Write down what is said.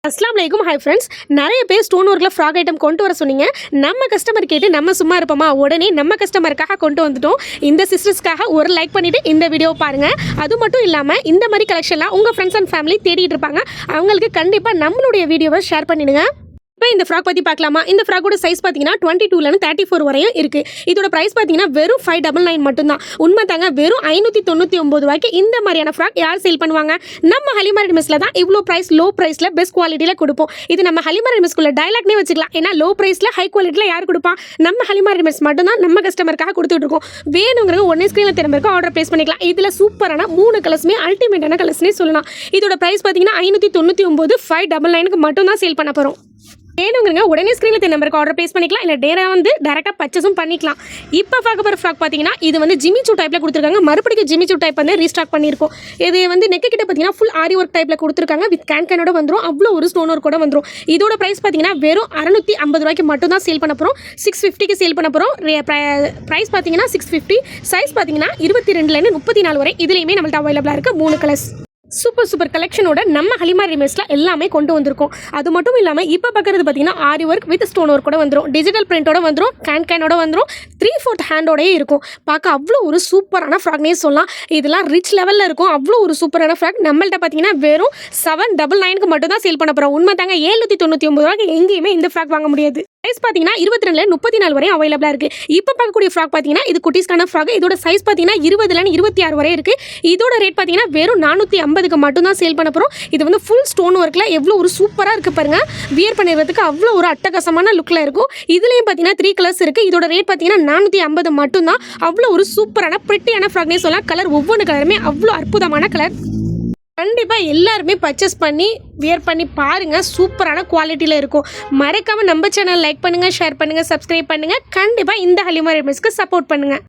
அஸ்லாம் வலைக்கும். Hi friends, நிறைய பேர் ஸ்டோன் ஒர்க்கில் ஃப்ராக் ஐட்டம் கொண்டு வர சொன்னீங்க. நம்ம கஸ்டமர் கேட்டு நம்ம சும்மா இருப்போமா, உடனே நம்ம கஸ்டமருக்காக கொண்டு வந்துட்டோம். இந்த சிஸ்டர்ஸ்க்காக ஒரு லைக் பண்ணிவிட்டு இந்த வீடியோ பாருங்கள். அது மட்டும் இல்லாமல் இந்த மாதிரி கலெக்ஷன்லாம் உங்கள் ஃப்ரெண்ட்ஸ் அண்ட் ஃபேமிலி தேடிட்டு இருப்பாங்க. அவங்களுக்கு கண்டிப்பாக நம்மளுடைய வீடியோவை ஷேர் பண்ணிடுங்க. இப்போ இந்த ஃப்ராக் பற்றி பார்க்கலாமா? இந்த ஃப்ராக்கோட சைஸ் பார்த்தீங்கன்னா 22லேருந்து 34 வரையும் இருக்குது. இதோட ப்ரைஸ் பார்த்தீங்கன்னா வெறும் 599 மட்டும்தான். உண்மை தாங்க, வெறும் 599 ரூபாய்க்கு இந்த மாதிரியான ஃப்ராக் யார் சேல் பண்ணுவாங்க? நம்ம ஹலிமா ரெடிமேட்ஸில் தான் இவ்வளோ ப்ரைஸ், லோ ப்ரைஸில் பெஸ்ட் குவாலிட்டியில் கொடுப்போம். இது நம்ம ஹலிமா ரெடிமேட்ஸ்குள்ள டைலாக்னே வச்சுக்கலாம். ஏன்னா லோ ப்ரைஸில் ஹை குவாலிட்டியில் யார் கொடுப்பா? நம்ம ஹலிமா ரெடிமேட்ஸ் மட்டும் தான் நம்ம கஸ்டமருக்காக கொடுத்துட்டு இருக்கோம். வேணுங்கிறவங்க உடனே ஸ்க்ரீனில் திரும்ப ஆர்டர் ப்ளேஸ் பண்ணிக்கலாம். இதில் சூப்பரான 3 கலர்ஸுமே அல்டிமேட்டான கலர்ஸ்னே சொல்லலாம். இதோட ப்ரைஸ் பார்த்தீங்கன்னா 599, 599க்கு மட்டும் தான் சேல் பண்ண போகிறோம். வேணுங்கிறங்க உடனே ஸ்க்ரீனில் நம்பருக்கு ஆர்டர் ப்ளேஸ் பண்ணிக்கலாம். இல்லை டேரெக்டாக பர்ச்சேஸும் பண்ணிக்கலாம். இப்போ பார்க்க போகிற ஃப்ராக் பார்த்தீங்கன்னா இது வந்து ஜிமிச்சூ டைப்பில் கொடுத்துருக்காங்க. மறுபடியும் ஜிமிச்சூ டைப் வந்து ரீஸ்டாக் பண்ணியிருக்கோம். இது வந்து நெக்கு கிட்ட பார்த்தீங்கன்னா ஃபுல் ஆரி ஒர்க் டைப்பில் கொடுத்துருக்காங்க. வித் கேனோட வந்துடும். அவ்வளோ ஒரு ஸ்டோன் ஒர்க் கூட வந்துடும். இதோட ப்ரைஸ் பார்த்தீங்கன்னா வெறும் 650 ரூபாய்க்கு மட்டும் தான் சேல் பண்ண போகிறோம். 650க்கு சேல் பண்ண போகிறோம். ப்ரைஸ் பார்த்தீங்கன்னா 650. சைஸ் பார்த்தீங்கன்னா 22லேருந்து 34 வரை இதுலேயுமே நம்மள்ட்ட அவைலபிளாக இருக்குது. 3 கலர்ஸ். சூப்பர் கலெக்ஷனோட நம்ம ஹலிமா ரெடிமேட்ஸ்ல எல்லாமே கொண்டு வந்திருக்கோம். அது மட்டும் இல்லாமல் இப்போ பார்க்குறது பார்த்தீங்கன்னா ஆரி ஒர்க் வித் ஸ்டோன் ஒர்க் கூட வந்துடும். டிஜிட்டல் பிரிண்டோட வந்துடும். கேனோட வந்துடும். 3/4 ஹேண்டோடயே இருக்கும். பார்க்க அவ்வளோ ஒரு சூப்பரான ஃப்ராக்னே சொல்லலாம். இதெல்லாம் ரிச் லெவலில் இருக்கும். அவ்வளோ ஒரு சூப்பரான ஃப்ராக் நம்மள்ட்ட பார்த்தீங்கன்னா வெறும் 799க்கு மட்டும் தான் சேல் பண்ண போகிறோம். உண்மை தாங்க, 799 ரூபாய்க்கு எங்கேயுமே இந்த ஃப்ராக் வாங்க முடியாது. சைஸ் பார்த்தீங்கன்னா 22லேருந்து 34 வரையும் அவைலபிளாக இருக்குது. இப்போ பார்க்கக்கூடிய ஃப்ராக் பார்த்தீங்கன்னா இது குட்டீஸ்க்கான ஃப்ராக். இதோட சைஸ் பார்த்தீங்கன்னா 20லேருந்து 26 வரை இருக்குது. இதோட ரேட் பார்த்தீங்கன்னா வெறும் 450க்கு மட்டும் தான் சேல் பண்ண போகிறோம். இது வந்து ஃபுல் ஸ்டோன் ஒர்க்கில் எவ்வளோ ஒரு சூப்பராக இருக்குது பாருங்கள். வியர் பண்ணிடுறதுக்கு அவ்வளோ ஒரு அட்டகாசமான லுக்கில் இருக்கும். இதுலேயும் பார்த்தீங்கன்னா 3 கலர்ஸ் இருக்குது. இதோட ரேட் பார்த்தீங்கன்னா 450 மட்டும்தான். அவ்வளோ ஒரு சூப்பரான பிரிட்டியான ஃப்ராக்னே சொல்லலாம். கலர் ஒவ்வொரு கலருமே அவ்வளோ அற்புதமான கலர். கண்டிப்பாக எல்லாருமே பர்ச்சேஸ் பண்ணி வியர் பண்ணி பாருங்கள். சூப்பரான குவாலிட்டியில் இருக்கும். மறக்காமல் நம்ம சேனல் லைக் பண்ணுங்கள், ஷேர் பண்ணுங்கள், சப்ஸ்கிரைப் பண்ணுங்கள். கண்டிப்பாக இந்த ஹலிமா ரெடிமேட்ஸ்க்கு சப்போர்ட் பண்ணுங்கள்.